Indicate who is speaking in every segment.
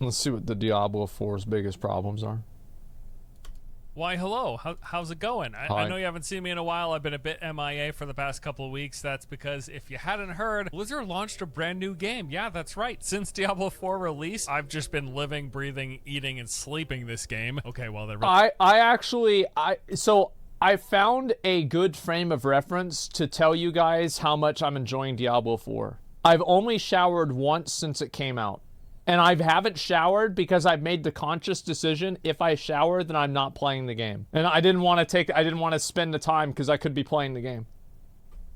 Speaker 1: Let's see what the Diablo 4's biggest problems are.
Speaker 2: Why, hello. How's it going? I know you haven't seen me in a while. I've been a bit MIA for the past couple of weeks. That's because if you hadn't heard, Blizzard launched a brand new game. Yeah, that's right. Since Diablo 4 release, I've just been living, breathing, eating, and sleeping this game. Okay, well, they're...
Speaker 1: I found a good frame of reference to tell you guys how much I'm enjoying Diablo 4. I've only showered once since it came out. And I haven't showered because I've made the conscious decision, if I shower, then I'm not playing the game. And I didn't want to spend the time because I could be playing the game.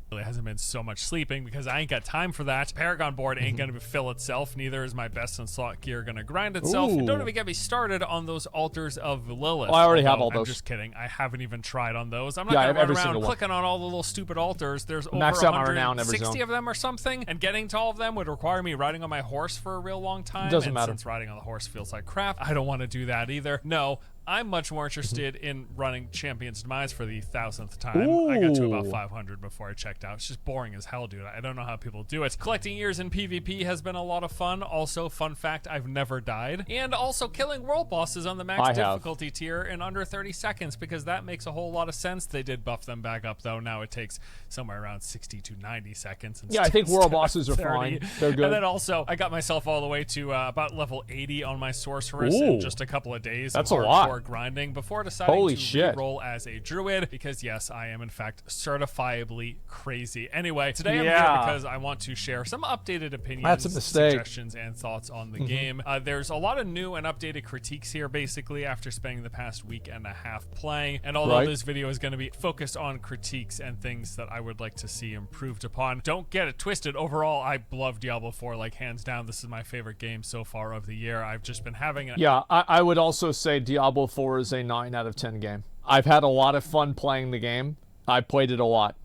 Speaker 2: Really hasn't been so much sleeping because I ain't got time for that. Paragon board ain't gonna fill itself. Neither is my best in slot gear gonna grind itself. And don't even get me started on those altars of Lilith.
Speaker 1: I already have all those.
Speaker 2: I'm just kidding. I haven't even tried on those. I'm not gonna run around clicking on all the little stupid altars. There's over 160 of them or something, and getting to all of them would require me riding on my horse for a real long time.
Speaker 1: Doesn't matter.
Speaker 2: Since riding on the horse feels like crap, I don't want to do that either. No. I'm much more interested in running Champion's Demise for the 1000th time. Ooh. I got to about 500 before I checked out. It's just boring as hell, dude. I don't know how people do it. Collecting years in PvP has been a lot of fun. Also, fun fact, I've never died. And also killing world bosses on the max difficulty tier in under 30 seconds because that makes a whole lot of sense. They did buff them back up, though. Now it takes somewhere around 60 to 90 seconds.
Speaker 1: Yeah, I think world bosses are fine. They're good.
Speaker 2: And then also, I got myself all the way to about level 80 on my sorceress in just a couple of days.
Speaker 1: That's a lot.
Speaker 2: Grinding before deciding to roll as a druid because yes, I am in fact certifiably crazy. Anyway, today I'm here because I want to share some updated opinions, suggestions, and thoughts on the game. There's a lot of new and updated critiques here basically after spending the past week and a half playing, and although this video is going to be focused on critiques and things that I would like to see improved upon, don't get it twisted. Overall, I love Diablo 4 like hands down. This is my favorite game so far of the year. I've just been having
Speaker 1: I would also say Diablo 4 is a 9 out of 10 game. I've had a lot of fun playing the game. I played it a lot.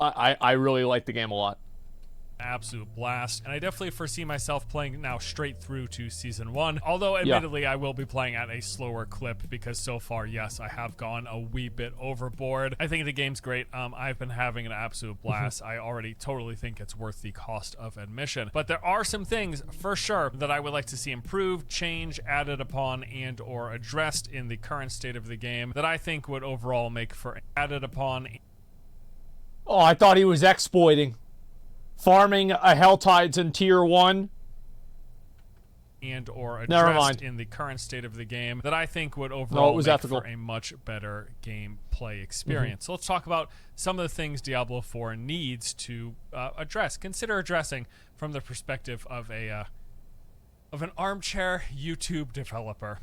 Speaker 1: I really like the game a lot.
Speaker 2: Absolute blast, and I definitely foresee myself playing now straight through to season 1, although admittedly I will be playing at a slower clip because so far, yes, I have gone a wee bit overboard. I think the game's great. I've been having an absolute blast. I already totally think it's worth the cost of admission, but there are some things for sure that I would like to see improved, changed, added upon, and or addressed in the current state of the game that I think would overall make for added upon.
Speaker 1: Oh, I thought he was exploiting. Farming a Helltides in tier 1
Speaker 2: and or addressed in the current state of the game that I think would overall make for a much better gameplay experience. So let's talk about some of the things Diablo 4 needs to consider addressing from the perspective of an armchair YouTube developer.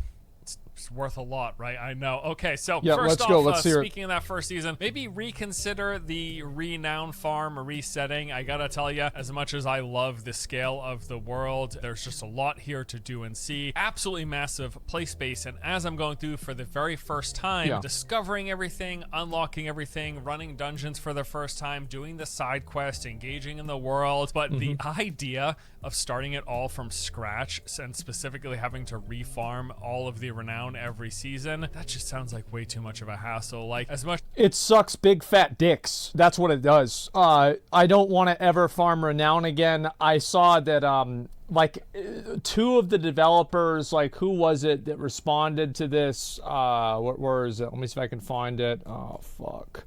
Speaker 2: It's worth a lot, right? I know. Okay, so first off, speaking of that first season, maybe reconsider the renown farm resetting. I gotta tell you, as much as I love the scale of the world, there's just a lot here to do and see. Absolutely massive play space, and as I'm going through for the very first time, discovering everything, unlocking everything, running dungeons for the first time, doing the side quest, engaging in the world, but the idea of starting it all from scratch and specifically having to refarm all of the renown every season, that just sounds like way too much of a hassle. Like, as much
Speaker 1: it sucks big fat dicks. That's what it does. I don't want to ever farm renown again. I saw that like 2 of the developers, like who was it that responded to this? Where is it? Let me see if I can find it. Oh fuck.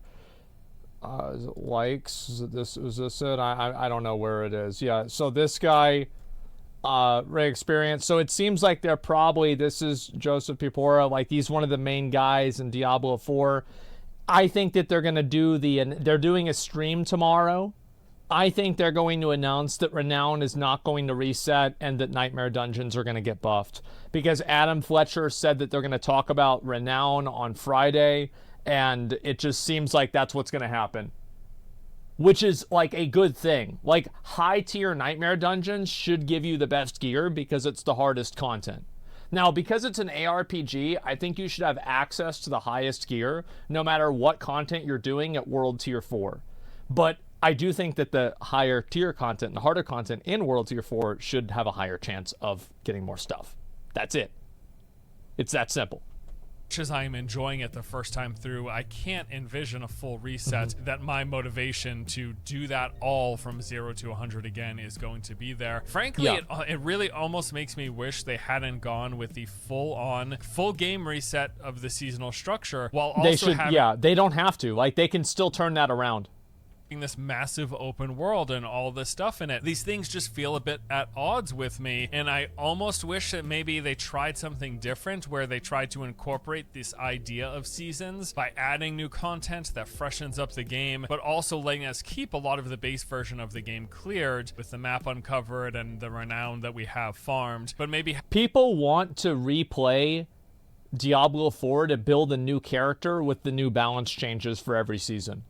Speaker 1: Is it likes? Is this it? I don't know where it is. Yeah. So this guy, Ray Experience. So it seems like they're probably, this is Joseph Pipora, like he's one of the main guys in Diablo 4. I think that they're going to do they're doing a stream tomorrow. I think they're going to announce that Renown is not going to reset and that Nightmare Dungeons are going to get buffed. Because Adam Fletcher said that they're going to talk about Renown on Friday, and it just seems like that's what's going to happen. Which is like a good thing. Like high tier Nightmare Dungeons should give you the best gear because it's the hardest content. Now, because it's an ARPG, I think you should have access to the highest gear no matter what content you're doing at World Tier 4. But I do think that the higher tier content and the harder content in World Tier 4 should have a higher chance of getting more stuff. That's it. It's that simple.
Speaker 2: as I'm enjoying it the first time through, I can't envision a full reset that my motivation to do that all from 0 to 100 again is going to be there. Frankly, it really almost makes me wish they hadn't gone with the full game reset of the seasonal structure, while also
Speaker 1: they don't have to. Like, they can still turn that around.
Speaker 2: This massive open world and all this stuff in it. These things just feel a bit at odds with me, and I almost wish that maybe they tried something different, where they tried to incorporate this idea of seasons by adding new content that freshens up the game, but also letting us keep a lot of the base version of the game cleared with the map uncovered and the renown that we have farmed. But maybe
Speaker 1: people want to replay Diablo 4 to build a new character with the new balance changes for every season.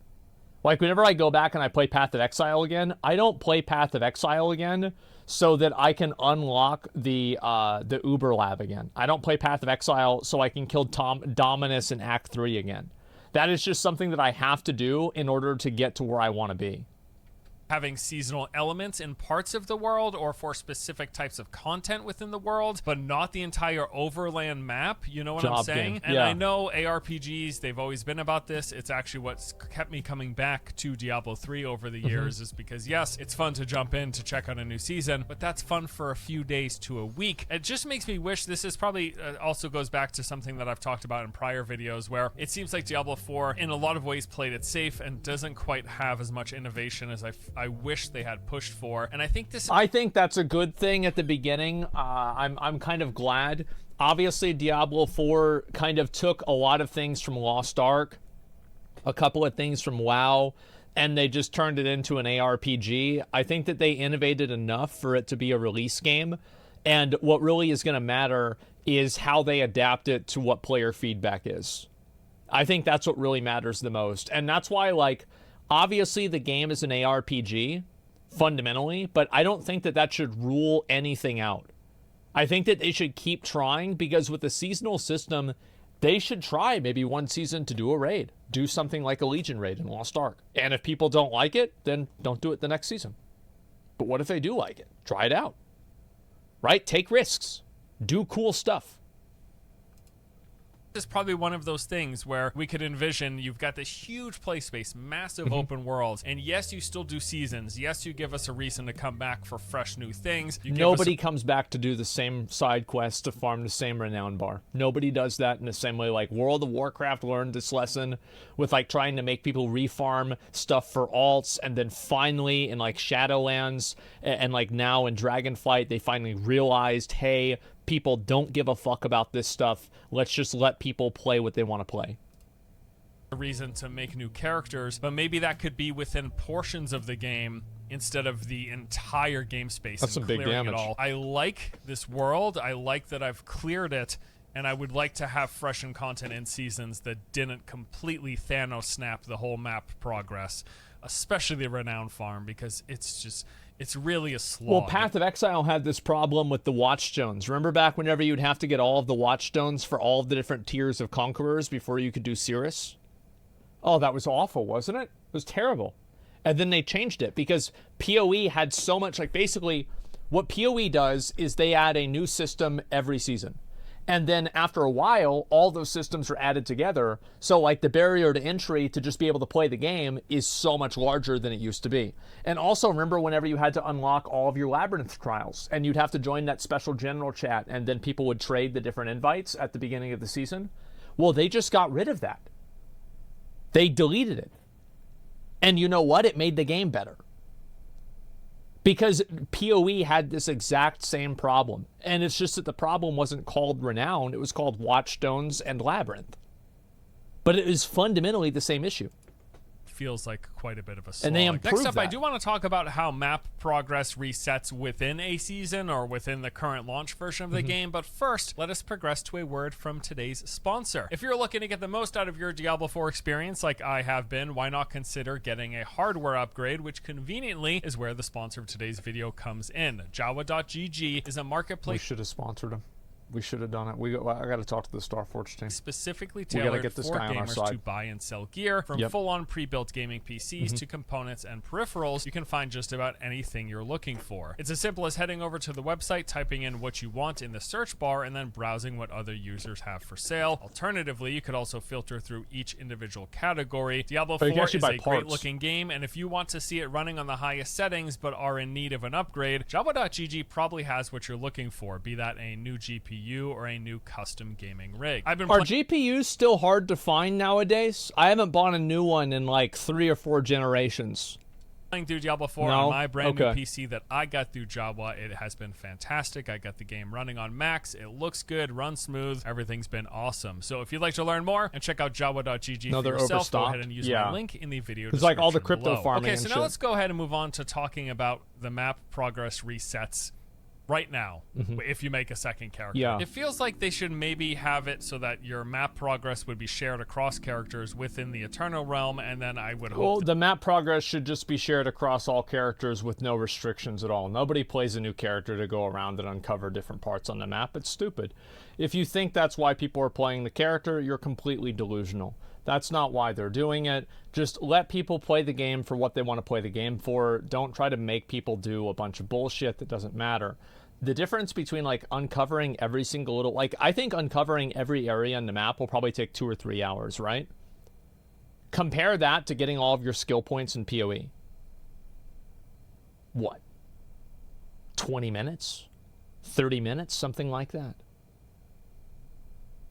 Speaker 1: Like, whenever I go back and I play Path of Exile again, I don't play Path of Exile again so that I can unlock the Uber Lab again. I don't play Path of Exile so I can kill Dominus in Act 3 again. That is just something that I have to do in order to get to where I want to be.
Speaker 2: Having seasonal elements in parts of the world or for specific types of content within the world, but not the entire overland map. You know what I'm saying?
Speaker 1: Game.
Speaker 2: And I know ARPGs, they've always been about this. It's actually what's kept me coming back to Diablo 3 over the years, is because, yes, it's fun to jump in to check out a new season, but that's fun for a few days to a week. It just makes me wish, this is probably also goes back to something that I've talked about in prior videos, where it seems like Diablo 4 in a lot of ways played it safe and doesn't quite have as much innovation as I wish they had pushed for. And I think
Speaker 1: that's a good thing at the beginning. I'm kind of glad. Obviously, Diablo 4 kind of took a lot of things from Lost Ark, a couple of things from WoW, and they just turned it into an ARPG. I think that they innovated enough for it to be a release game. And what really is going to matter is how they adapt it to what player feedback is. I think that's what really matters the most. And that's why, like, obviously, the game is an ARPG, fundamentally, but I don't think that that should rule anything out. I think that they should keep trying, because with the seasonal system, they should try maybe one season to do a raid. Do something like a Legion raid in Lost Ark. And if people don't like it, then don't do it the next season. But what if they do like it? Try it out. Right? Take risks. Do cool stuff.
Speaker 2: Is probably one of those things where we could envision you've got this huge play space, massive open worlds, and yes, you still do seasons. Yes, you give us a reason to come back for fresh new things.
Speaker 1: Nobody comes back to do the same side quests to farm the same renown bar. Nobody does that in the same way. Like, World of Warcraft learned this lesson with, like, trying to make people refarm stuff for alts, and then finally in, like, Shadowlands and like now in Dragonflight, they finally realized, hey, people don't give a fuck about this stuff. Let's just let people play what they want to play.
Speaker 2: A reason to make new characters, but maybe that could be within portions of the game instead of the entire game space.
Speaker 1: That's some big damage.
Speaker 2: I like this world. I like that I've cleared it, and I would like to have freshened content in seasons that didn't completely Thanos snap the whole map progress, especially the renown farm, because it's really a slog.
Speaker 1: Well, Path of Exile had this problem with the Watchstones. Remember back whenever you'd have to get all of the Watchstones for all of the different tiers of Conquerors before you could do Cirrus? Oh, that was awful, wasn't it? It was terrible. And then they changed it because PoE had so much, like, basically what PoE does is they add a new system every season. And then after a while, all those systems are added together. So, like, the barrier to entry to just be able to play the game is so much larger than it used to be. And also, remember whenever you had to unlock all of your Labyrinth trials, and you'd have to join that special general chat, and then people would trade the different invites at the beginning of the season? Well, they just got rid of that. They deleted it. And you know what? It made the game better. Because PoE had this exact same problem. And it's just that the problem wasn't called Renown, it was called Watchstones and Labyrinth. But it is fundamentally the same issue.
Speaker 2: Feels like quite a bit of a slog.
Speaker 1: And they improved
Speaker 2: Next up,
Speaker 1: that.
Speaker 2: I do want to talk about how map progress resets within a season or within the current launch version of the game. But first, let us progress to a word from today's sponsor. If you're looking to get the most out of your Diablo 4 experience like I have been, why not consider getting a hardware upgrade, which conveniently is where the sponsor of today's video comes in. Jawa.gg is a marketplace.
Speaker 1: We should have sponsored them. We should have done it. I got to talk to the Starforge team.
Speaker 2: Specifically tailored for gamers to buy and sell gear. From full-on pre-built gaming PCs to components and peripherals, you can find just about anything you're looking for. It's as simple as heading over to the website, typing in what you want in the search bar, and then browsing what other users have for sale. Alternatively, you could also filter through each individual category. Diablo 4 is a great-looking game, and if you want to see it running on the highest settings but are in need of an upgrade, Jabba.gg probably has what you're looking for, be that a new GPU or a new custom gaming rig.
Speaker 1: Are GPUs still hard to find nowadays? I haven't bought a new one in like 3 or 4 generations.
Speaker 2: Playing through Diablo 4 on my brand new PC that I got through Jabba, it has been fantastic. I got the game running on max. It looks good, runs smooth. Everything's been awesome. So if you'd like to learn more and check out Jabba.gg for yourself, go ahead and use my link in the video description.
Speaker 1: It's like all the crypto farming.
Speaker 2: Okay, so now let's go ahead and move on to talking about the map progress resets right now, if you make a second character. It feels like they should maybe have it so that your map progress would be shared across characters within the Eternal Realm, and then I would hope...
Speaker 1: Well, the map progress should just be shared across all characters with no restrictions at all. Nobody plays a new character to go around and uncover different parts on the map. It's stupid. If you think that's why people are playing the character, you're completely delusional. That's not why they're doing it. Just let people play the game for what they want to play the game for. Don't try to make people do a bunch of bullshit that doesn't matter. The difference between like uncovering every single little, like I think uncovering every area on the map will probably take 2 or 3 hours, right? Compare that to getting all of your skill points in PoE. What? 20 minutes? 30 minutes? Something like that.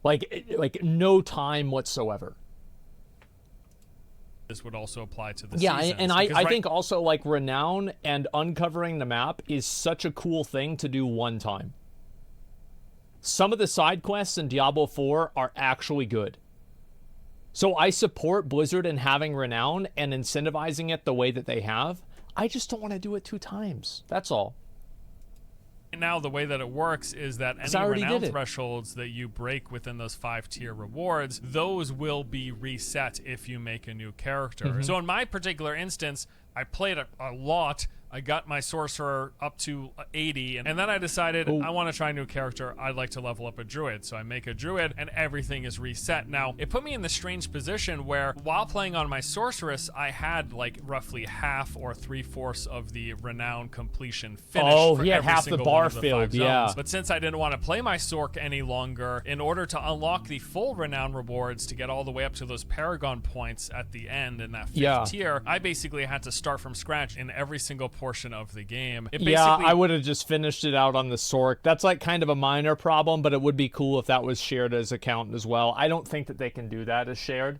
Speaker 1: Like no time whatsoever.
Speaker 2: This would also apply to the seasons.
Speaker 1: And I think also like Renown and uncovering the map is such a cool thing to do one time. Some of the side quests in Diablo 4 are actually good. So I support Blizzard in having Renown and incentivizing it the way that they have. I just don't want to do it 2 times. That's all.
Speaker 2: Now the way that it works is that any renown thresholds that you break within those 5-tier rewards, those will be reset if you make a new character. So in my particular instance, I played a lot. I got my sorcerer up to 80, and then I decided I want to try a new character. I'd like to level up a druid. So I make a druid, and everything is reset. Now, it put me in the strange position where, while playing on my sorceress, I had like roughly half or 3/4 of the renown completion finished.
Speaker 1: He had half the bar filled,
Speaker 2: But since I didn't want to play my Sorc any longer, in order to unlock the full renown rewards to get all the way up to those Paragon points at the end in that 5th tier, I basically had to start from scratch in every single portion of the game.
Speaker 1: I would have just finished it out on the Sorc. That's like kind of a minor problem, but it would be cool if that was shared as account as well. I don't think that they can do that as shared,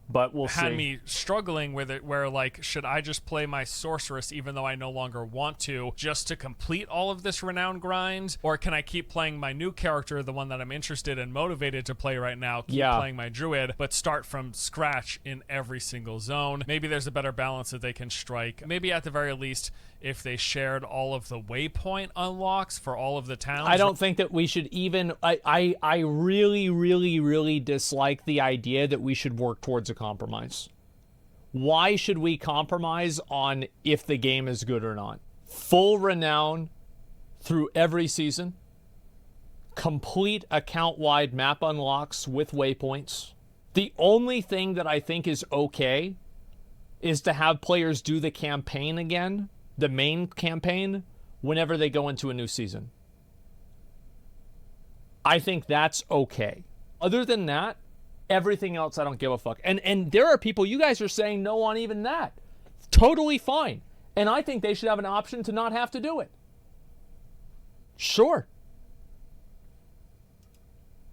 Speaker 1: but we'll see.
Speaker 2: Had me struggling with it where like, should I just play my sorceress even though I no longer want to, just to complete all of this renown grind? Or can I keep playing my new character, the one that I'm interested and motivated to play right now, keep playing my druid, but start from scratch in every single zone? Maybe there's a better balance that they can strike. Maybe at the very least, if they shared all of the waypoint unlocks for all of the towns.
Speaker 1: I don't think that we should even... I really, really, really dislike the idea that we should work towards a compromise. Why should we compromise on if the game is good or not? Full renown through every season. Complete account-wide map unlocks with waypoints. The only thing that I think is okay is to have players do the campaign again, the main campaign, whenever they go into a new season. I think that's okay. Other than that, everything else I don't give a fuck. And there are people, you guys are saying no on even that. Totally fine. And I think they should have an option to not have to do it. Sure.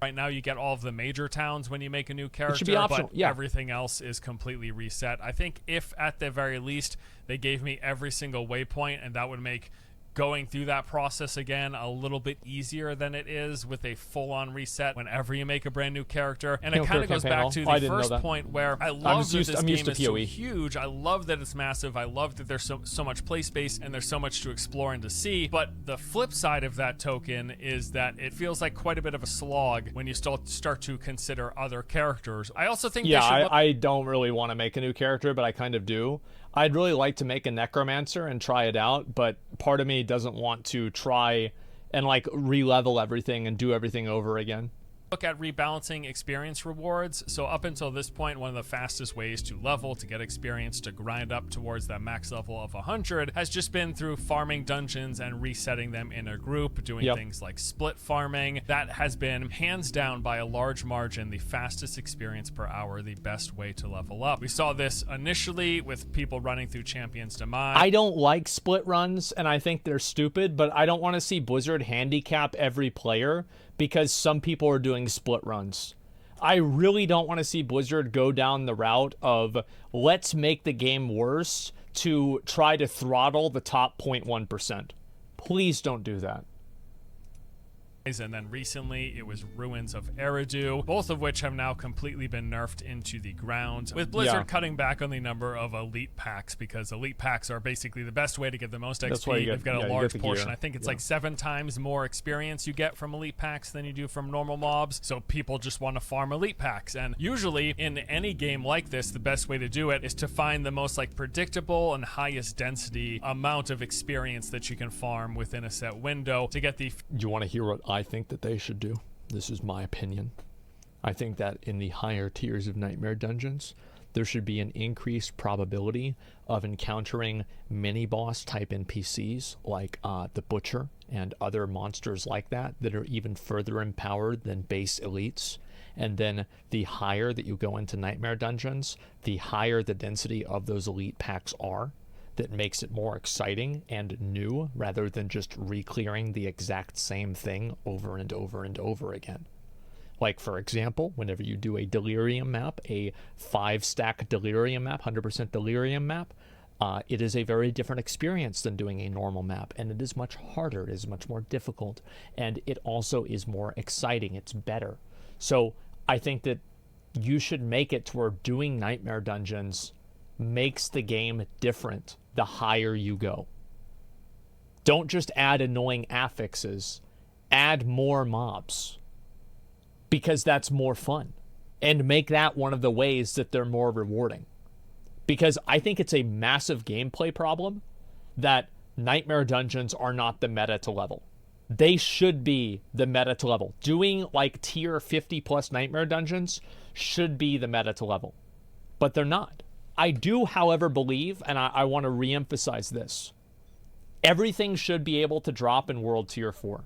Speaker 2: Right now, you get all of the major towns when you make a new character,
Speaker 1: it should be optional.
Speaker 2: But everything else is completely reset. I think if, at the very least, they gave me every single waypoint, and that would make going through that process again a little bit easier than it is with a full-on reset whenever you make a brand new character. And it kind of goes back to the first point where I love that this game is so huge. I love that it's massive. I love that there's so much play space and there's so much to explore and to see. But the flip side of that token is that it feels like quite a bit of a slog when you start to consider other characters. I also think
Speaker 1: I don't really want to make a new character, but I kind of do. I'd really like to make a necromancer and try it out, but part of me doesn't want to try and like re-level everything and do everything over again.
Speaker 2: Look at rebalancing experience rewards. So up until this point, one of the fastest ways to level, to get experience, to grind up towards that max level of 100 has just been through farming dungeons and resetting them in a group, doing things like split farming. That has been hands down by a large margin the fastest experience per hour, the best way to level up. We saw this initially with people running through Champion's Demise.
Speaker 1: I don't like split runs, and I think they're stupid, but I don't want to see Blizzard handicap every player because some people are doing split runs. I really don't want to see Blizzard go down the route of let's make the game worse to try to throttle the top 0.1%. Please don't do that.
Speaker 2: And then recently it was Ruins of Eridu, both of which have now completely been nerfed into the ground, with Blizzard cutting back on the number of elite packs, because elite packs are basically the best way to get the most XP. They've got a large portion. I think it's like 7 times more experience you get from elite packs than you do from normal mobs, so people just want to farm elite packs. And usually in any game like this, the best way to do it is to find the most like predictable and highest density amount of experience that you can farm within a set window to get the...
Speaker 1: Do you want to hear what I think that they should do? This is my opinion. I think that in the higher tiers of Nightmare Dungeons, there should be an increased probability of encountering mini-boss type NPCs like the Butcher and other monsters like that are even further empowered than base elites. And then the higher that you go into Nightmare Dungeons, the higher the density of those elite packs are. That makes it more exciting and new rather than just re-clearing the exact same thing over and over and over again. Like, for example, whenever you do a Delirium map, a 5-stack Delirium map, 100% Delirium map, it is a very different experience than doing a normal map, and it is much harder, it is much more difficult, and it also is more exciting, it's better. So I think that you should make it to where doing Nightmare Dungeons makes the game different the higher you go. Don't just add annoying affixes, add more mobs, because that's more fun, and make that one of the ways that they're more rewarding. Because I think it's a massive gameplay problem that Nightmare Dungeons are not the meta to level. They should be the meta to level. Doing like tier 50 plus Nightmare Dungeons should be the meta to level, but they're not. I do, however, believe, and I want to re-emphasize this, everything should be able to drop in World Tier 4.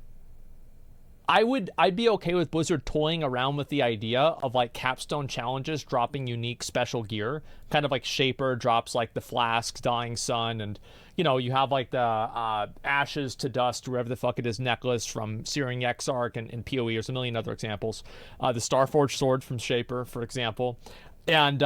Speaker 1: I'd be okay with Blizzard toying around with the idea of like capstone challenges dropping unique special gear, kind of like Shaper drops like the Flask, Dying Sun, and you know, you have like the Ashes to Dust, wherever the fuck it is, necklace from Searing Exarch and PoE. There's a million other examples. The Starforged Sword from Shaper, for example. And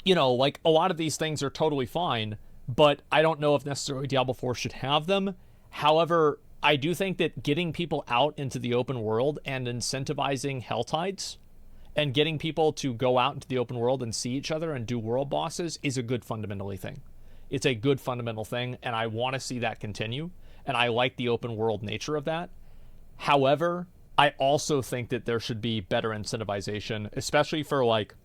Speaker 1: you know, like a lot of these things are totally fine, but I don't know if necessarily Diablo 4 should have them. However, I do think that getting people out into the open world and incentivizing Helltides and getting people to go out into the open world and see each other and do world bosses is a good fundamentally thing. It's a good fundamental thing, and I want to see that continue, and I like the open world nature of that. However, I also think that there should be better incentivization, especially for like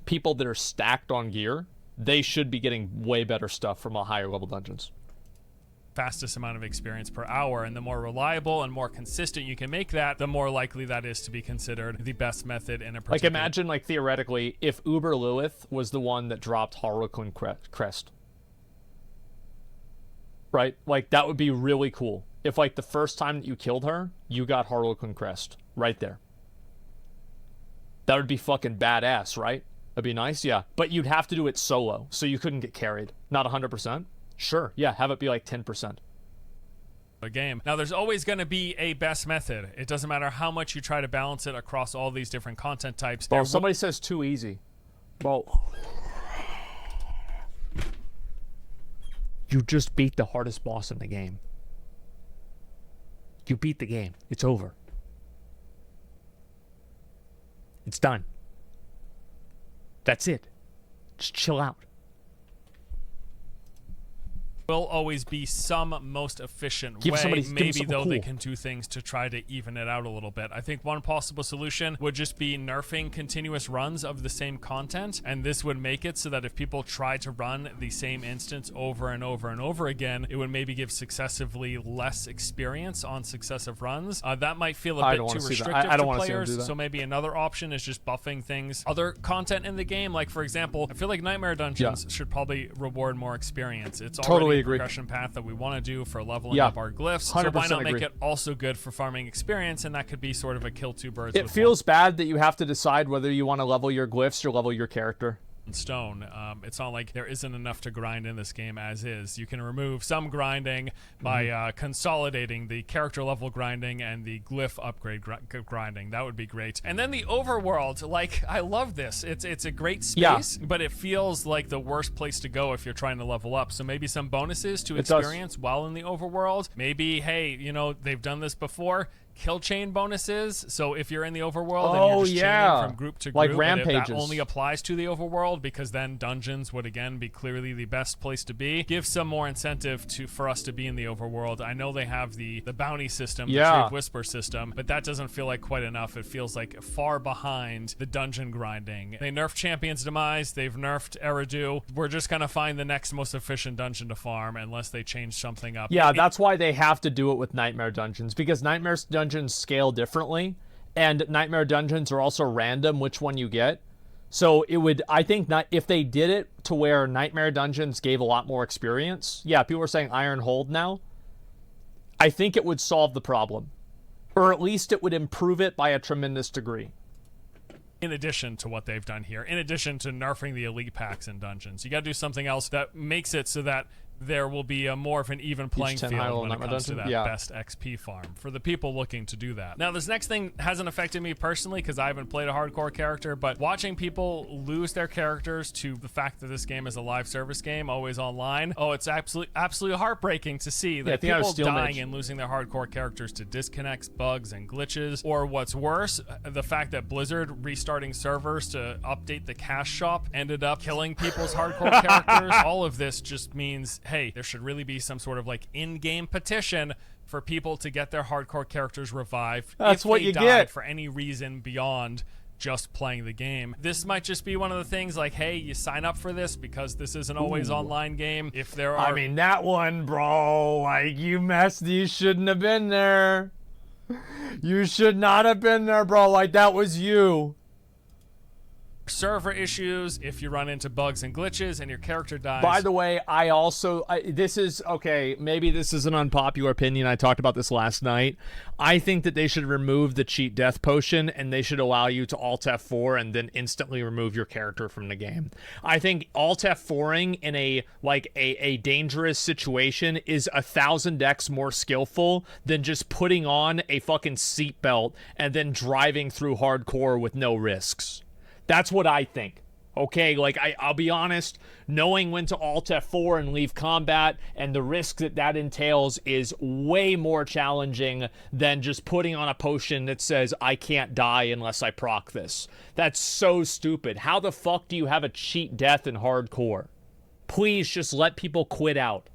Speaker 1: people that are stacked on gear. They should be getting way better stuff from a higher level dungeons.
Speaker 2: Fastest amount of experience per hour, and the more reliable and more consistent you can make that, the more likely that is to be considered the best method in a particular...
Speaker 1: Like imagine, like theoretically, if Uber Lilith was the one that dropped Harlequin Crest. Right? Like that would be really cool. If like the first time that you killed her, you got Harlequin Crest right there. That would be fucking badass, right? That'd be nice, yeah. But you'd have to do it solo, so you couldn't get carried. Not 100%? Sure, yeah, have it be like 10%.
Speaker 2: A game. Now, there's always going to be a best method. It doesn't matter how much you try to balance it across all these different content types.
Speaker 1: Well, somebody says too easy. Well, you just beat the hardest boss in the game. You beat the game. It's over. It's done. That's it. Just chill out.
Speaker 2: will always be some most efficient way. Maybe though they can do things to try to even it out a little bit. I think one possible solution would just be nerfing continuous runs of the same content, and this would make it so that if people try to run the same instance over and over and over again, it would maybe give successively less experience on successive runs. That might feel a bit too restrictive to players, so maybe another option is just buffing things, other content in the game. Like, for example, I feel like Nightmare Dungeons should probably reward more experience. It's already a progression path that we want to do for leveling up our glyphs, so why not make it also good for farming experience, and that could be sort of a kill two birds with one.
Speaker 1: It feels bad that you have to decide whether you want to level your glyphs or level your character.
Speaker 2: Stone. It's not like there isn't enough to grind in this game as is. You can remove some grinding by consolidating the character level grinding and the glyph upgrade grinding. That would be great. And then the overworld, like, I love this. It's a great space, but it feels like the worst place to go if you're trying to level up. So maybe some bonuses to experience while in the overworld. Maybe, hey, you know, they've done this before. Kill chain bonuses. So if you're in the overworld and you're just chaining from group to group,
Speaker 1: like rampages,
Speaker 2: that only applies to the overworld, because then dungeons would again be clearly the best place to be. Give some more incentive for us to be in the overworld. I know they have the bounty system, the Tree of Whisper system, but that doesn't feel like quite enough. It feels like far behind the dungeon grinding. They nerfed Champion's Demise. They've nerfed Eridu. We're just gonna find the next most efficient dungeon to farm unless they change something up.
Speaker 1: Yeah, that's why they have to do it with Nightmare Dungeons, because Nightmare Dungeons scale differently, and Nightmare Dungeons are also random which one you get. So it would, I think, if they did it to where Nightmare Dungeons gave a lot more experience, people are saying Iron Hold now, I think it would solve the problem, or at least it would improve it by a tremendous degree.
Speaker 2: In addition to what they've done here, in addition to nerfing the elite packs in dungeons, you got to do something else that makes it so that there will be a more of an even playing field when it comes to that best XP farm for the people looking to do that. Now, this next thing hasn't affected me personally because I haven't played a hardcore character, but watching people lose their characters to the fact that this game is a live service game, always online, it's absolutely heartbreaking to see that people dying and losing their hardcore characters to disconnects, bugs, and glitches, or what's worse, the fact that Blizzard restarting servers to update the cash shop ended up killing people's hardcore characters. All of this just means, hey, there should really be some sort of like in-game petition for people to get their hardcore characters revived.
Speaker 1: That's what you
Speaker 2: get for any reason beyond just playing the game. This might just be one of the things like, hey, you sign up for this because this is an always online game. If there are,
Speaker 1: I mean, that one, bro, like, you shouldn't have been there. You should not have been there, bro. Like, that was you.
Speaker 2: Server issues, if you run into bugs and glitches and your character dies.
Speaker 1: By the way, this is, okay, maybe this is an unpopular opinion. I talked about this last night. I think that they should remove the cheat death potion and they should allow you to Alt F4 and then instantly remove your character from the game. I think Alt F4ing in a dangerous situation is 1,000x more skillful than just putting on a fucking seatbelt and then driving through hardcore with no risks. That's what I think. Okay, like, I'll be honest, knowing when to Alt F4 and leave combat and the risk that entails is way more challenging than just putting on a potion that says, I can't die unless I proc this. That's so stupid. How the fuck do you have a cheat death in hardcore? Please just let people quit out.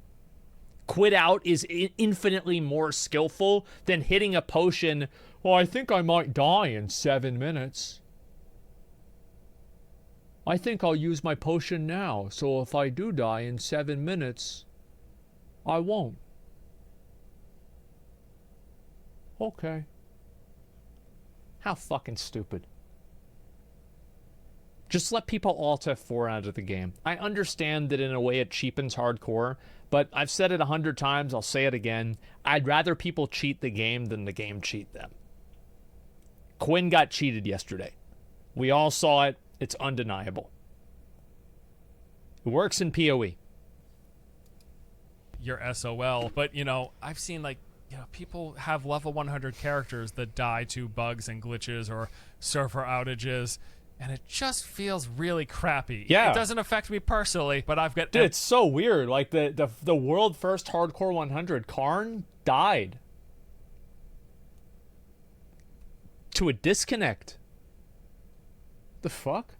Speaker 1: Quit out is infinitely more skillful than hitting a potion, well, I think I might die in 7 minutes. I think I'll use my potion now, so if I do die in 7 minutes, I won't. Okay. How fucking stupid. Just let people Alt F4 out of the game. I understand that in a way it cheapens hardcore, but I've said it 100 times, I'll say it again. I'd rather people cheat the game than the game cheat them. Quinn got cheated yesterday. We all saw it. It's undeniable. It works in PoE.
Speaker 2: Your SOL, but I've seen people have level 100 characters that die to bugs and glitches or server outages, and it just feels really crappy.
Speaker 1: Yeah.
Speaker 2: It doesn't affect me personally, but I've got...
Speaker 1: Dude, it's so weird. Like, the world first hardcore 100, Karn died to a disconnect. The fuck?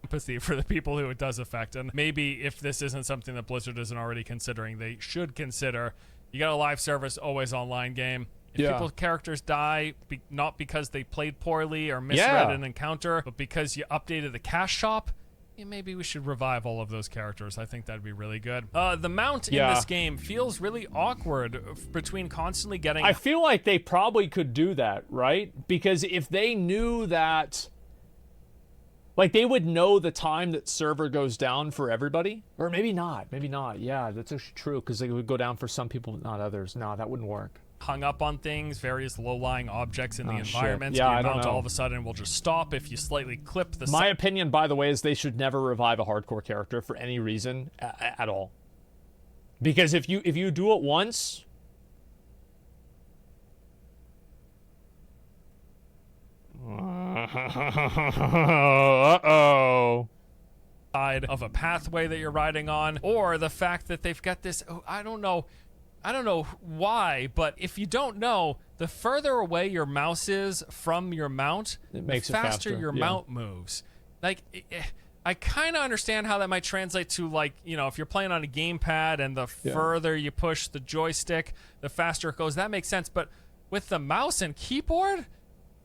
Speaker 2: empathy for the people who it does affect. And maybe if this isn't something that Blizzard isn't already considering, they should consider, you got a live service, always online game. If people's characters die, not because they played poorly or misread an encounter, but because you updated the cash shop, maybe we should revive all of those characters. I think that'd be really good. The mount in this game feels really awkward between constantly getting...
Speaker 1: I feel like they probably could do that, right? Because if they knew that... Like, they would know the time that server goes down for everybody. Or maybe not. Maybe not. Yeah, that's actually true, because they would go down for some people, but not others. No, that wouldn't work.
Speaker 2: Hung up on things, various low-lying objects in the environment. Yeah, the amount all of a sudden will just stop if you slightly clip the...
Speaker 1: My opinion, by the way, is they should never revive a hardcore character for any reason at all. Because if you do it once... Uh-oh.
Speaker 2: Side of a pathway that you're riding on, or the fact that they've got this... I don't know why, but if you don't know, the further away your mouse is from your mount, the faster your mount moves. Like, I kind of understand how that might translate to, like, you know, if you're playing on a gamepad and the further you push the joystick, the faster it goes. That makes sense. But with the mouse and keyboard,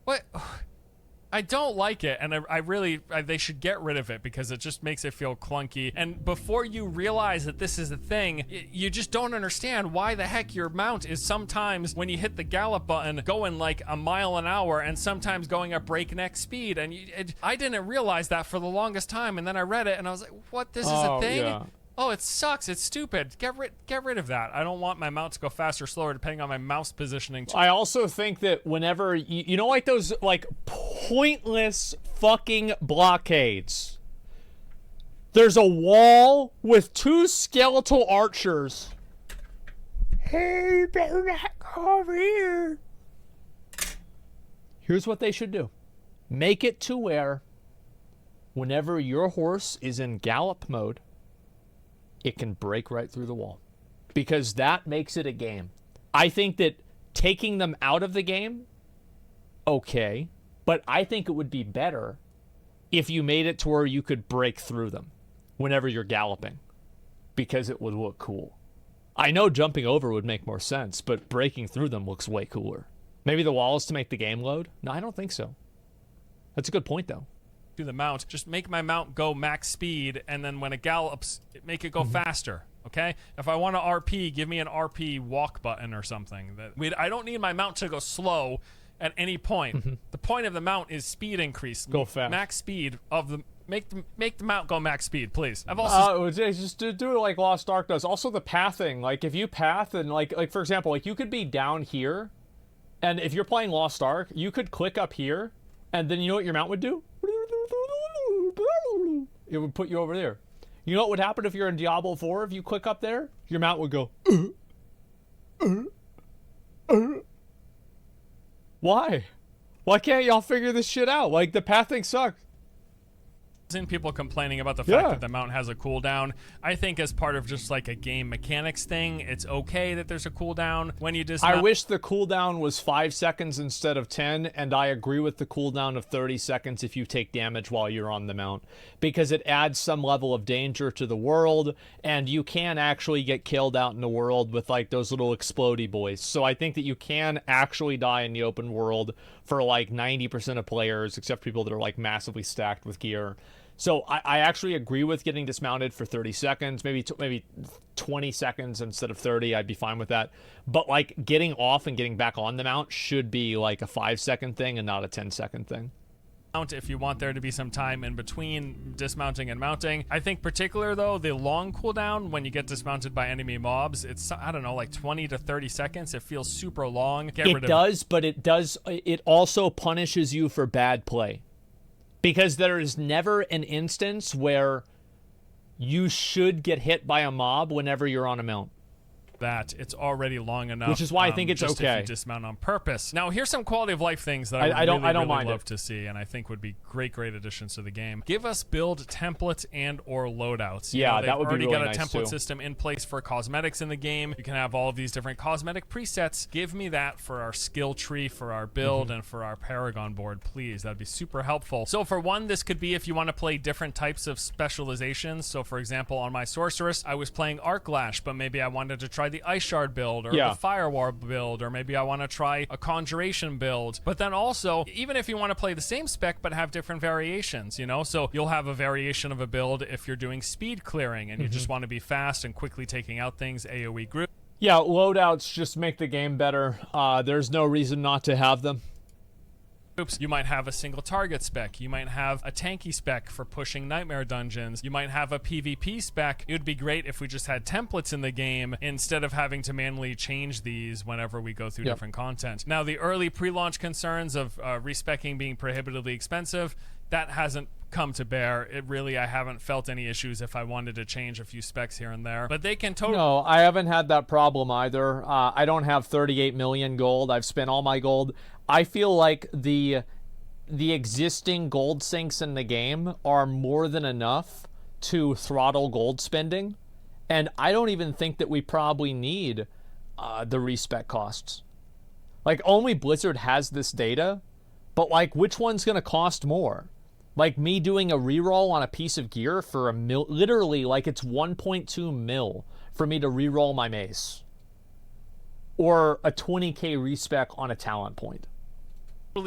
Speaker 2: what? I don't like it, and I really they should get rid of it because it just makes it feel clunky. And before you realize that this is a thing, you just don't understand why the heck your mount is sometimes, when you hit the gallop button, going like a mile an hour and sometimes going at breakneck speed. And I didn't realize that for the longest time, and then I read it and I was like, what, this is a thing? Yeah. Oh, it sucks. It's stupid. Get rid of that. I don't want my mount to go faster or slower depending on my mouse positioning.
Speaker 1: I also think that whenever, you know, like those, like, pointless fucking blockades. There's a wall with 2 skeletal archers. Hey, you better not go over here. Here's what they should do. Make it to where whenever your horse is in gallop mode, it can break right through the wall, because that makes it a game. I think that taking them out of the game, okay, but I think it would be better if you made it to where you could break through them whenever you're galloping, because it would look cool. I know jumping over would make more sense, but breaking through them looks way cooler. Maybe the wall is to make the game load? No, I don't think so. That's a good point, though.
Speaker 2: To the mount, just make my mount go max speed, and then when it gallops, make it go faster. Okay, if I want to RP, give me an RP walk button or something. I don't need my mount to go slow at any point. The point of the mount is speed increase.
Speaker 1: Go fast.
Speaker 2: Max speed of the make the mount go max speed, please. I've also
Speaker 1: just do it like Lost Ark does. Also the pathing, like if you path and like for example, like you could be down here, and if you're playing Lost Ark, you could click up here, and then you know what your mount would do? It would put you over there. You know what would happen if you're in Diablo 4? If you click up there, your mount would go. Why? Why can't y'all figure this shit out? Like, the pathing sucks.
Speaker 2: Seen people complaining about the fact that the mount has a cooldown. I think as part of just like a game mechanics thing, it's okay that there's a cooldown when you dismount.
Speaker 1: I wish the cooldown was 5 seconds instead of 10, and I agree with the cooldown of 30 seconds if you take damage while you're on the mount, because it adds some level of danger to the world, and you can actually get killed out in the world with like those little explodey boys. So I think that you can actually die in the open world for like 90% of players, except people that are like massively stacked with gear. So I actually agree with getting dismounted for 30 seconds, maybe 20 seconds instead of 30. I'd be fine with that. But like getting off and getting back on the mount should be like a 5-second thing and not a 10-second thing.
Speaker 2: If you want there to be some time in between dismounting and mounting. I think particular though, the long cooldown when you get dismounted by enemy mobs, it's, I don't know, like 20 to 30 seconds. It feels super long.
Speaker 1: It also punishes you for bad play. Because there is never an instance where you should get hit by a mob whenever you're on a mount.
Speaker 2: that it's already long enough.
Speaker 1: Which is why I think it's
Speaker 2: just
Speaker 1: okay.
Speaker 2: If you dismount on purpose. Now, here's some quality of life things that I don't love to see, and I think would be great additions to the game. Give us build templates and or loadouts.
Speaker 1: Yeah, that would be really nice.
Speaker 2: They've already got a template system in place for cosmetics in the game. You can have all of these different cosmetic presets. Give me that for our skill tree, for our build, and for our Paragon board, please. That'd be super helpful. So for one, this could be if you want to play different types of specializations. So for example, on my Sorceress, I was playing Arc Lash, but maybe I wanted to try the Ice Shard build or the Fire Warp build, or maybe I want to try a Conjuration build. But then also, even if you want to play the same spec but have different variations, you know, so you'll have a variation of a build if you're doing speed clearing and you just want to be fast and quickly taking out things, AoE group.
Speaker 1: Yeah, loadouts just make the game better. There's no reason not to have them.
Speaker 2: You might have a single target spec. You might have a tanky spec for pushing nightmare dungeons. You might have a PvP spec. It would be great if we just had templates in the game instead of having to manually change these whenever we go through different content. Now, the early pre-launch concerns of respecking being prohibitively expensive, that hasn't come to bear. I haven't felt any issues if I wanted to change a few specs here and there. But they can totally...
Speaker 1: No, I haven't had that problem either. I don't have 38 million gold. I've spent all my gold. I feel like the existing gold sinks in the game are more than enough to throttle gold spending. And I don't even think that we probably need the respec costs. Like, only Blizzard has this data, but like, which one's going to cost more? Like me doing a reroll on a piece of gear for literally like it's 1.2 mil for me to reroll my mace. Or a 20k respec on a talent point.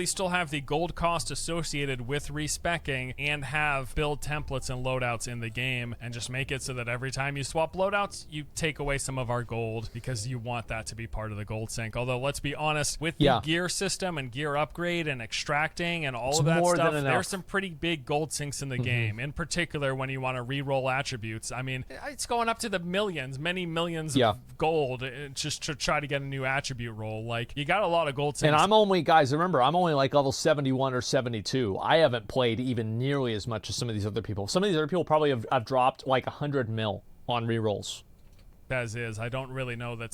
Speaker 2: Still have the gold cost associated with respecking and have build templates and loadouts in the game, and just make it so that every time you swap loadouts, you take away some of our gold because you want that to be part of the gold sink. Although, let's be honest, with the gear system and gear upgrade and extracting and all of that stuff, there's some pretty big gold sinks in the game, in particular when you want to re-roll attributes. I mean, it's going up to the millions, many millions of gold just to try to get a new attribute roll. Like, you got a lot of gold sinks.
Speaker 1: And I'm only, guys, remember, I'm only like level 71 or 72. I haven't played even nearly as much as some of these other people. Some of these other people probably have dropped like 100 mil on rerolls.
Speaker 2: As is, I don't really know that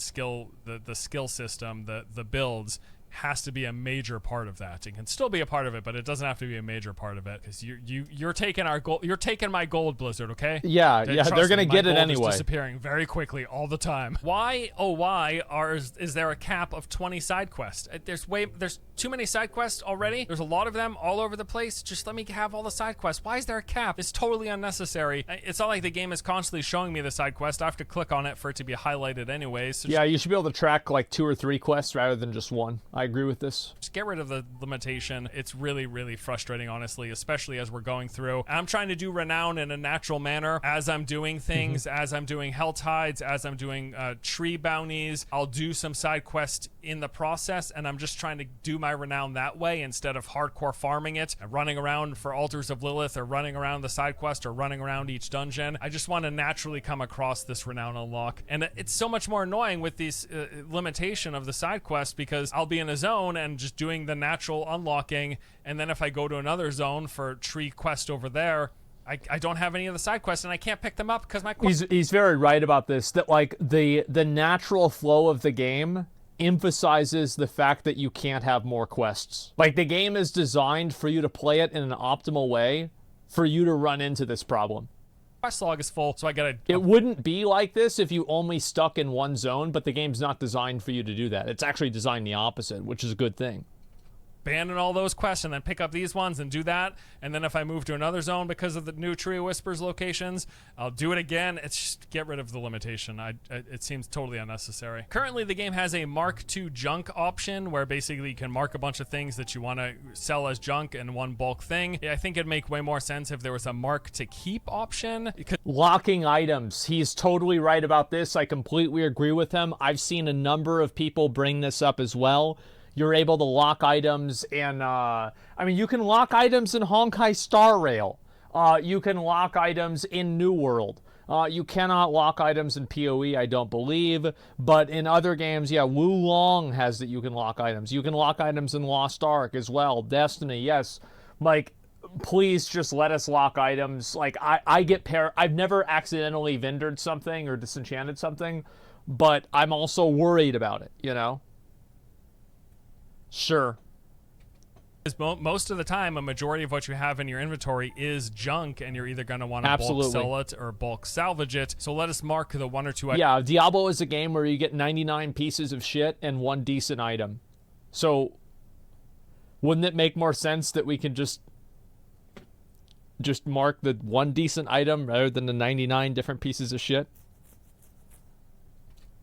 Speaker 2: the skill system, the builds, has to be a major part of that. It can still be a part of it, but it doesn't have to be a major part of it, because you're taking our gold. You're taking my gold, Blizzard. Okay?
Speaker 1: Yeah, they're gonna get it anyway.
Speaker 2: Is disappearing very quickly all the time. Why? Oh, why is there a cap of 20 side quests? There's too many side quests already. There's a lot of them all over the place. Just let me have all the side quests. Why is there a cap? It's totally unnecessary. It's not like the game is constantly showing me the side quest. I have to click on it for it to be highlighted anyways. So
Speaker 1: you should be able to track like 2 or 3 quests rather than just one. I agree with this.
Speaker 2: Just get rid of the limitation. It's really, really frustrating, honestly, especially as we're going through. I'm trying to do renown in a natural manner as I'm doing things, as I'm doing hell tides, as I'm doing tree bounties. I'll do some side quests in the process, and I'm just trying to do my renown that way instead of hardcore farming it and running around for Altars of Lilith or running around the side quest or running around each dungeon. I just want to naturally come across this renown unlock, and it's so much more annoying with these limitation of the side quest, because I'll be in a zone and just doing the natural unlocking, and then if I go to another zone for tree quest over there, I don't have any of the side quests, and I can't pick them up because my
Speaker 1: he's very right about this, that like the natural flow of the game emphasizes the fact that you can't have more quests. Like, the game is designed for you to play it in an optimal way for you to run into this problem.
Speaker 2: Quest log is full, so I gotta...
Speaker 1: It wouldn't be like this if you only stuck in one zone, but the game's not designed for you to do that. It's actually designed the opposite, which is a good thing.
Speaker 2: Abandon all those quests and then pick up these ones and do that, and then if I move to another zone because of the new Tree of Whispers locations, I'll do it again. It's just get rid of the limitation. It seems totally unnecessary. Currently, the game has a Mark II junk option, where basically you can mark a bunch of things that you want to sell as junk in one bulk thing. I think it'd make way more sense if there was a Mark to keep option.
Speaker 1: Locking items. He's totally right about this. I completely agree with him. I've seen a number of people bring this up as well. You're able to lock items in, I mean, you can lock items in Honkai Star Rail. You can lock items in New World. You cannot lock items in PoE, I don't believe. But in other games, yeah, Wulong has that you can lock items. You can lock items in Lost Ark as well. Destiny, yes. Like, please just let us lock items. Like, I've never accidentally vendored something or disenchanted something. but I'm also worried about it, you know? Sure.
Speaker 2: Most of the time, a majority of what you have in your inventory is junk, and you're either going to want to bulk sell it or bulk salvage it. So let us mark the 1 or 2 items.
Speaker 1: Yeah, Diablo is a game where you get 99 pieces of shit and 1 decent item. So wouldn't it make more sense that we can just mark the 1 decent item rather than the 99 different pieces of shit?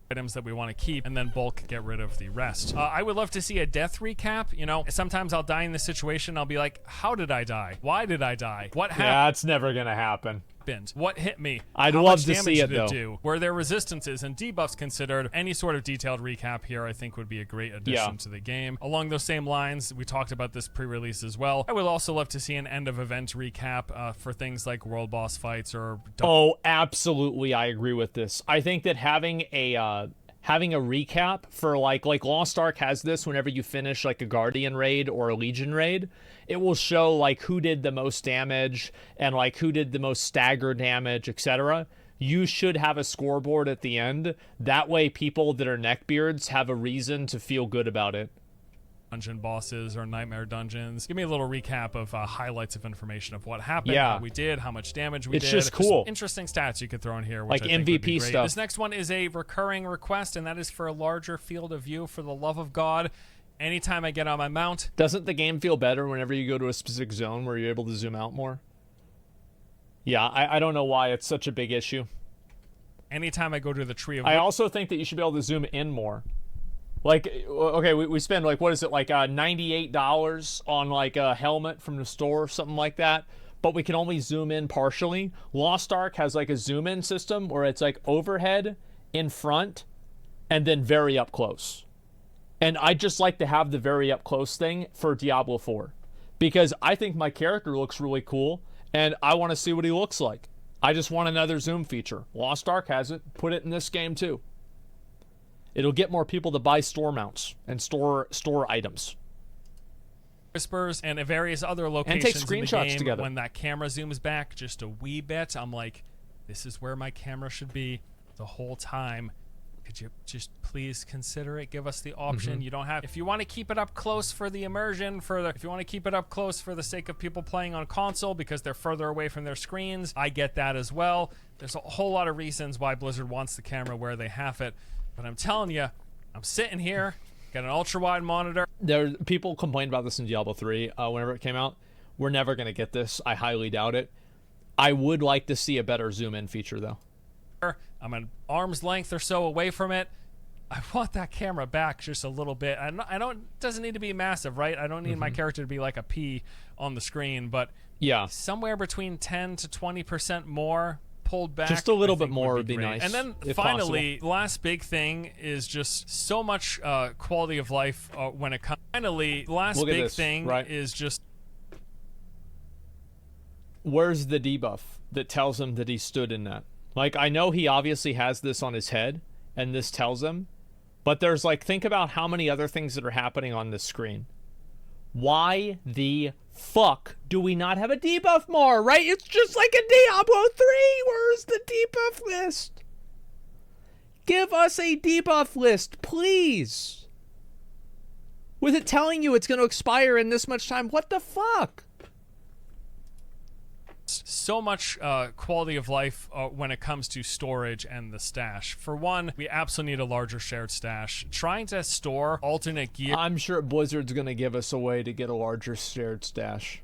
Speaker 2: Items that we want to keep, and then bulk get rid of the rest. I would love to see a death recap. You know, sometimes I'll die in this situation. I'll be like, how did I die? Why did I die? What happened?
Speaker 1: Yeah, it's never gonna happen.
Speaker 2: What hit me?
Speaker 1: I'd love to see it, though.
Speaker 2: Do? Were there resistances and debuffs considered? Any sort of detailed recap here, I think, would be a great addition to the game. Along those same lines, we talked about this pre-release as well. I would also love to see an end-of-event recap for things like world boss fights or...
Speaker 1: Oh, absolutely, I agree with this. I think that having a recap for like Lost Ark has this whenever you finish like a Guardian raid or a Legion raid, it will show like who did the most damage and like who did the most stagger damage, etc. You should have a scoreboard at the end. That way people that are neckbeards have a reason to feel good about it.
Speaker 2: Dungeon bosses or nightmare dungeons. Give me a little recap of highlights of information of what happened, how we did, how much damage we did.
Speaker 1: It's just cool.
Speaker 2: Interesting stats you could throw in here,
Speaker 1: like
Speaker 2: which I think would be
Speaker 1: MVP
Speaker 2: great.
Speaker 1: stuff.
Speaker 2: This next one is a recurring request, and that is for a larger field of view. For the love of God, anytime I get on my mount.
Speaker 1: Doesn't the game feel better whenever you go to a specific zone where you're able to zoom out more? Yeah, I don't know why it's such a big issue.
Speaker 2: Anytime I go to the tree of...
Speaker 1: I also think that you should be able to zoom in more. Like, okay, we spend, like, what is it, like $98 on, like, a helmet from the store or something like that, but we can only zoom in partially. Lost Ark has, like, a zoom-in system where it's, like, overhead, in front, and then very up close. And I'd just like to have the very up close thing for Diablo 4, because I think my character looks really cool, and I want to see what he looks like. I just want another zoom feature. Lost Ark has it. Put it in this game, too. It'll get more people to buy store mounts and store items.
Speaker 2: Whispers and various other locations
Speaker 1: and take screenshots
Speaker 2: in the game.
Speaker 1: Together.
Speaker 2: When that camera zooms back just a wee bit, I'm like, this is where my camera should be the whole time. Could you just please consider it? Give us the option. You don't have... If you want to keep it up close for the immersion, if you want to keep it up close for the sake of people playing on console because they're further away from their screens, I get that as well. There's a whole lot of reasons why Blizzard wants the camera where they have it. But I'm telling you, I'm sitting here, got an ultra-wide monitor.
Speaker 1: People complained about this in Diablo 3 whenever it came out. We're never going to get this. I highly doubt it. I would like to see a better zoom-in feature, though.
Speaker 2: I'm an arm's length or so away from it. I want that camera back just a little bit. It doesn't need to be massive, right? I don't need my character to be like a P on the screen, but
Speaker 1: yeah,
Speaker 2: somewhere between 10 to 20% more pulled back.
Speaker 1: Just a little bit more would be
Speaker 2: nice. And then finally, the last big thing is just so much quality of life when it comes. Finally, last big thing is just...
Speaker 1: Where's the debuff that tells him that he stood in that? Like, I know he obviously has this on his head, and this tells him, but there's, like, think about how many other things that are happening on this screen. Why the fuck do we not have a debuff more, right? It's just like a Diablo 3. Where's the debuff list? Give us a debuff list, please. With it telling you it's going to expire in this much time, what the fuck?
Speaker 2: So much quality of life when it comes to storage and the stash. For one, we absolutely need a larger shared stash. Trying to store alternate gear...
Speaker 1: I'm sure Blizzard's going to give us a way to get a larger shared stash.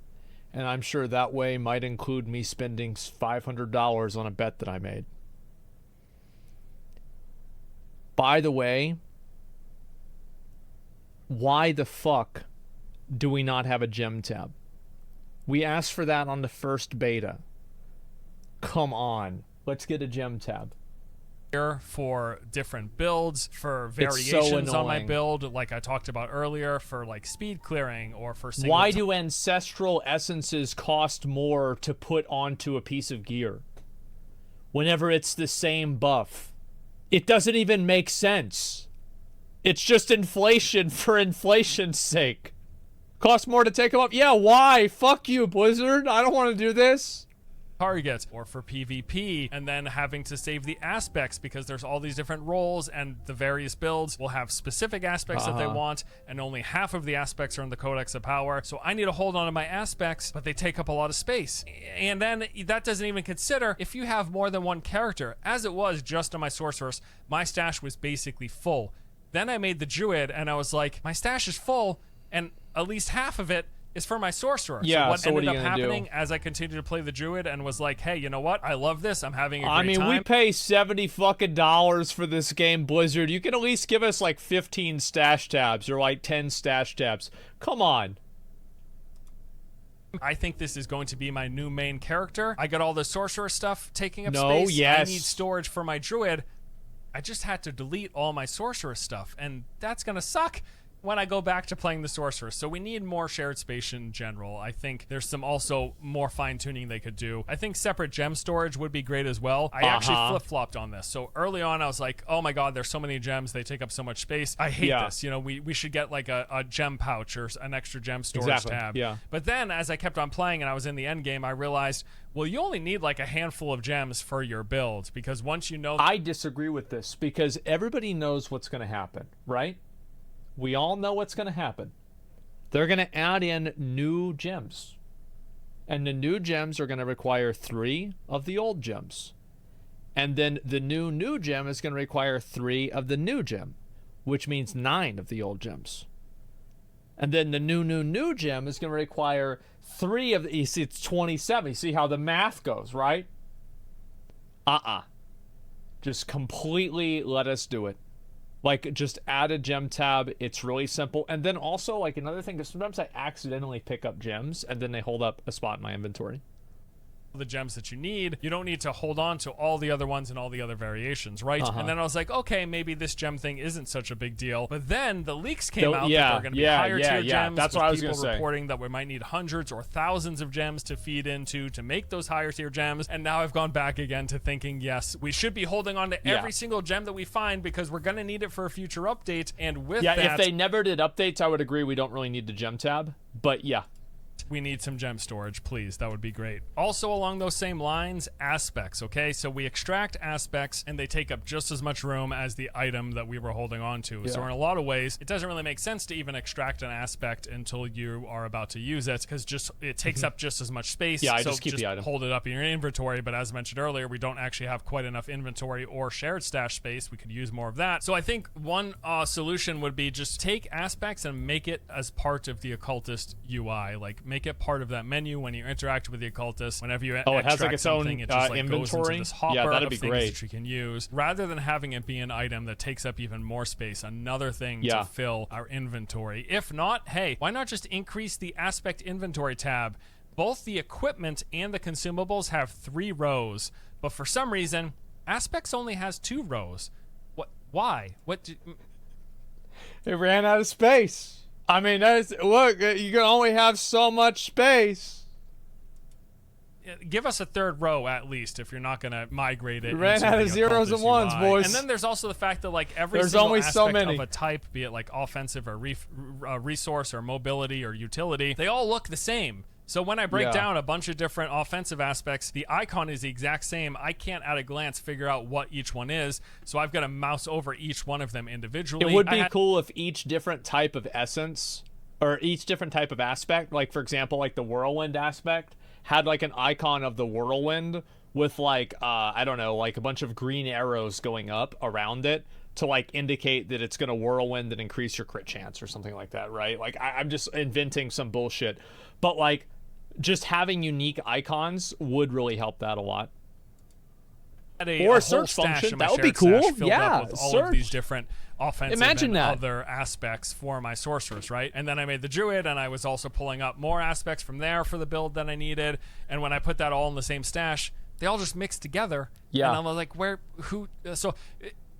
Speaker 1: And I'm sure that way might include me spending $500 on a bet that I made. By the way, why the fuck do we not have a gem tab? We asked for that on the first beta. Come on. Let's get a gem tab.
Speaker 2: For different builds, for variations on my build, like I talked about earlier, for like speed clearing or for single...
Speaker 1: Why do ancestral essences cost more to put onto a piece of gear whenever it's the same buff? It doesn't even make sense. It's just inflation for inflation's sake. Cost more to take them up? Yeah, why? Fuck you, Blizzard. I don't want to do this.
Speaker 2: target or for PvP, and then having to save the aspects because there's all these different roles and the various builds will have specific aspects that they want, and only half of the aspects are in the Codex of Power. So I need to hold on to my aspects, but they take up a lot of space. And then that doesn't even consider if you have more than one character. As it was just on my sorceress, my stash was basically full. Then I made the druid and I was like, my stash is full and at least half of it is for my sorcerer.
Speaker 1: Yeah,
Speaker 2: so what ended up
Speaker 1: happening
Speaker 2: happening as I continued to play the druid and was like, hey, you know what? I love this. I'm having a great time.
Speaker 1: I mean, we pay $70 fucking for this game, Blizzard. You can at least give us like 15 stash tabs or like 10 stash tabs. Come on.
Speaker 2: I think this is going to be my new main character. I got all the sorcerer stuff taking up
Speaker 1: space.
Speaker 2: Yes. I need storage for my druid. I just had to delete all my sorcerer stuff, and that's gonna suck when I go back to playing the sorcerer. So we need more shared space in general. I think there's some also more fine-tuning they could do. I think separate gem storage would be great as well. I actually flip-flopped on this. So early on I was like, oh my god, there's so many gems, they take up so much space. I hate this. You know, we should get like a gem pouch or an extra gem storage tab. But then as I kept on playing and I was in the end game, I realized, well, you only need like a handful of gems for your build, because once you know...
Speaker 1: I disagree with this, because everybody knows what's going to happen, right? We all know what's going to happen. They're going to add in new gems. And the new gems are going to require 3 of the old gems. And then the new gem is going to require 3 of the new gem, which means 9 of the old gems. And then the new gem is going to require 3 of the... You see, it's 27. You see how the math goes, right? Just completely let us do it. Like, just add a gem tab. It's really simple. And then also, like, another thing is sometimes I accidentally pick up gems and then they hold up a spot in my inventory.
Speaker 2: The gems that you need, you don't need to hold on to all the other ones and all the other variations, right? And then I was like, okay, maybe this gem thing isn't such a big deal. But then the leaks came out that there are going to be higher tier gems.
Speaker 1: That's what I was going to say.
Speaker 2: People reporting that we might need hundreds or thousands of gems to feed into to make those higher tier gems. And now I've gone back again to thinking, yes, we should be holding on to every single gem that we find because we're going to need it for a future update. And with that,
Speaker 1: if they never did updates, I would agree we don't really need the gem tab. But yeah.
Speaker 2: We need some gem storage, please. That would be great. Also, along those same lines, aspects, okay? So we extract aspects, and they take up just as much room as the item that we were holding on to. So in a lot of ways, it doesn't really make sense to even extract an aspect until you are about to use it, because it takes up just as much space.
Speaker 1: Yeah, so just keep the item.
Speaker 2: Hold it up in your inventory, but as mentioned earlier, we don't actually have quite enough inventory or shared stash space. We could use more of that. So I think one solution would be just take aspects and make it as part of the occultist UI. Like, make it part of that menu when you interact with the occultist. Whenever you extract
Speaker 1: it has like its
Speaker 2: something,
Speaker 1: own
Speaker 2: it just like
Speaker 1: inventory.
Speaker 2: goes into this hopper
Speaker 1: that'd
Speaker 2: of
Speaker 1: be
Speaker 2: things
Speaker 1: great.
Speaker 2: that you can use, rather than having it be an item that takes up even more space. Another thing to fill our inventory. If not, hey, why not just increase the aspect inventory tab? Both the equipment and the consumables have 3 rows, but for some reason, aspects only has 2 rows. What? Why?
Speaker 1: It ran out of space. I mean, look, you can only have so much space.
Speaker 2: Give us a 3rd row at least if you're not going to migrate it.
Speaker 1: Ran out of zeros and ones, boys.
Speaker 2: And then there's also the fact that like every single aspect of a type, be it like offensive or resource or mobility or utility, they all look the same. So when I break down a bunch of different offensive aspects, the icon is the exact same. I can't at a glance figure out what each one is, so I've got to mouse over each one of them individually.
Speaker 1: It would be cool if each different type of essence, or each different type of aspect, like for example, like the whirlwind aspect, had like an icon of the whirlwind with like, I don't know, like a bunch of green arrows going up around it to like indicate that it's going to whirlwind and increase your crit chance or something like that, right? Like I'm just inventing some bullshit. But like, just having unique icons would really help that a lot. Or a search function, that would be cool. Yeah,
Speaker 2: with all of these different offensive and
Speaker 1: that.
Speaker 2: other aspects for my sorcerers, right? And then I made the druid, and I was also pulling up more aspects from there for the build that I needed. And when I put that all in the same stash, they all just mixed together.
Speaker 1: Yeah.
Speaker 2: And I'm like, so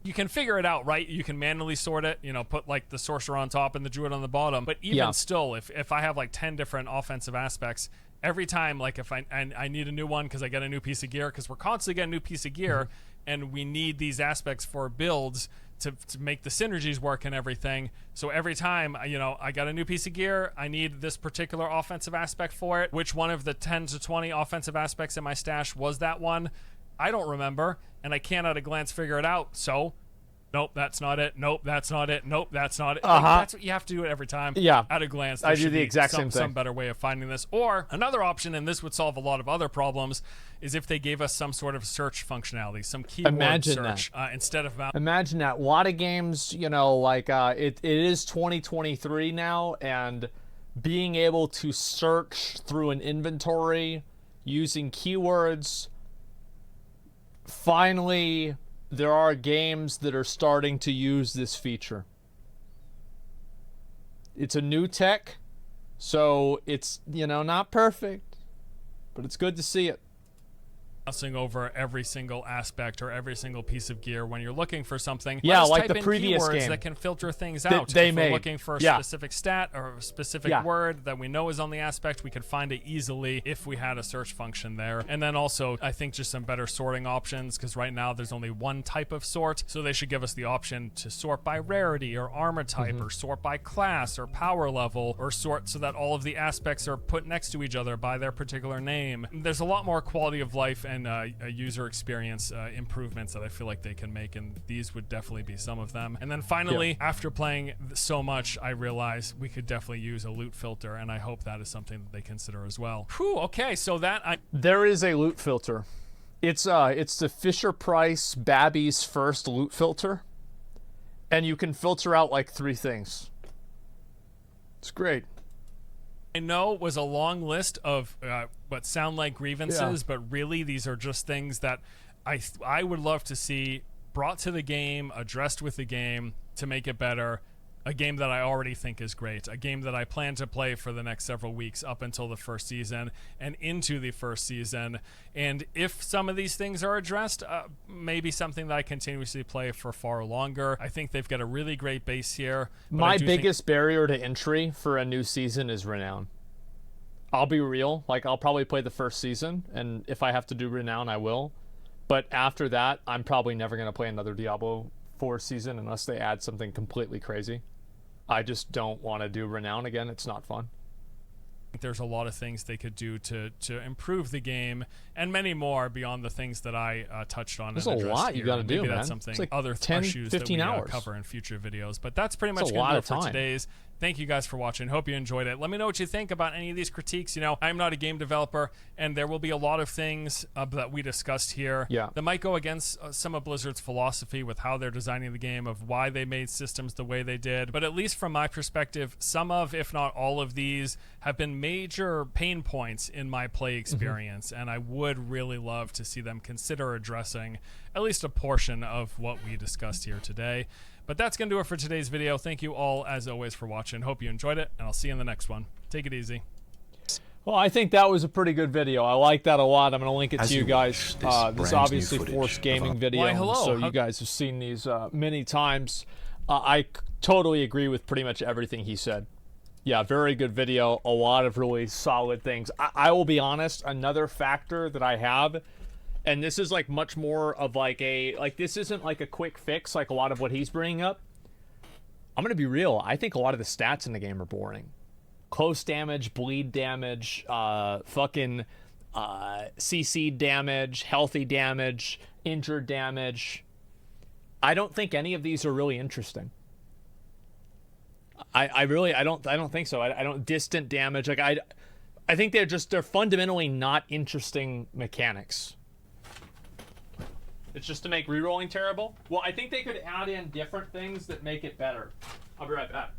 Speaker 2: you can figure it out, right? You can manually sort it, put like the sorcerer on top and the druid on the bottom. But even still, if I have like 10 different offensive aspects, every time, like if I need a new one because I get a new piece of gear, because we're constantly getting a new piece of gear, and we need these aspects for builds to make the synergies work and everything. So every time, I got a new piece of gear, I need this particular offensive aspect for it. Which one of the 10 to 20 offensive aspects in my stash was that one? I don't remember, and I can't at a glance figure it out. So, nope, that's not it. Nope, that's not it. Nope, that's not it. Like, that's what you have to do it every time.
Speaker 1: Yeah.
Speaker 2: At a glance,
Speaker 1: I do the exact same thing.
Speaker 2: Some better way of finding this. Or another option, and this would solve a lot of other problems, is if they gave us some sort of search functionality, some keyword search instead of...
Speaker 1: Imagine that. A lot of games, it is 2023 now, and being able to search through an inventory using keywords, finally, there are games that are starting to use this feature. It's a new tech, so it's, not perfect, but it's good to see it.
Speaker 2: Over every single aspect or every single piece of gear when you're looking for something.
Speaker 1: Yeah, like the previous game.
Speaker 2: That can filter things out.
Speaker 1: If
Speaker 2: we're looking for a specific stat or a specific word that we know is on the aspect, we could find it easily if we had a search function there. And then also, I think just some better sorting options, because right now there's only one type of sort, so they should give us the option to sort by rarity or armor type, or sort by class or power level, or sort so that all of the aspects are put next to each other by their particular name. There's a lot more quality of life and a user experience improvements that I feel like they can make, and these would definitely be some of them. And then finally, after playing so much, I realize we could definitely use a loot filter, and I hope that is something that they consider as well. Whew, okay, so
Speaker 1: there is a loot filter. It's the Fisher-Price Babby's First loot filter, and you can filter out like 3 things. It's great.
Speaker 2: I know was a long list of what sound like grievances, but really these are just things that I would love to see brought to the game, addressed with the game to make it better. A game that I already think is great, a game that I plan to play for the next several weeks up until the first season and into the first season. And if some of these things are addressed, maybe something that I continuously play for far longer. I think they've got a really great base here.
Speaker 1: My biggest barrier to entry for a new season is Renown. I'll be real, I'll probably play the first season, and if I have to do Renown, I will. But after that, I'm probably never going to play another Diablo 4 season unless they add something completely crazy. I just don't want to do Renown again. It's not fun.
Speaker 2: There's a lot of things they could do to improve the game, and many more beyond the things that I touched on.
Speaker 1: There's a lot you got to do,
Speaker 2: man.
Speaker 1: That's
Speaker 2: something
Speaker 1: it's like
Speaker 2: other
Speaker 1: 10,
Speaker 2: issues
Speaker 1: 15
Speaker 2: that we
Speaker 1: hours.
Speaker 2: Cover in future videos. But that's pretty much going to do it for today's. Thank you guys for watching. Hope you enjoyed it. Let me know what you think about any of these critiques. I'm not a game developer, and there will be a lot of things that we discussed here that might go against some of Blizzard's philosophy with how they're designing the game, of why they made systems the way they did. But at least from my perspective, some of, if not all of these, have been major pain points in my play experience, and I would really love to see them consider addressing at least a portion of what we discussed here today. But that's going to do it for today's video. Thank you all, as always, for watching. Hope you enjoyed it, and I'll see you in the next one. Take it easy.
Speaker 1: Well, I think that was a pretty good video. I like that a lot. I'm going to link it to you guys. This is obviously Force Gaming video, so you guys have seen these many times. I totally agree with pretty much everything he said. Yeah, very good video. A lot of really solid things. I will be honest, another factor that I have, and this is much more of this isn't like a quick fix like a lot of what he's bringing up. I'm going to be real. I think a lot of the stats in the game are boring. Close damage, bleed damage, CC damage, healthy damage, injured damage. I don't think any of these are really interesting. I don't think so. I don't distant damage. I think they're fundamentally not interesting mechanics. It's just to make rerolling terrible. Well, I think they could add in different things that make it better. I'll be right back.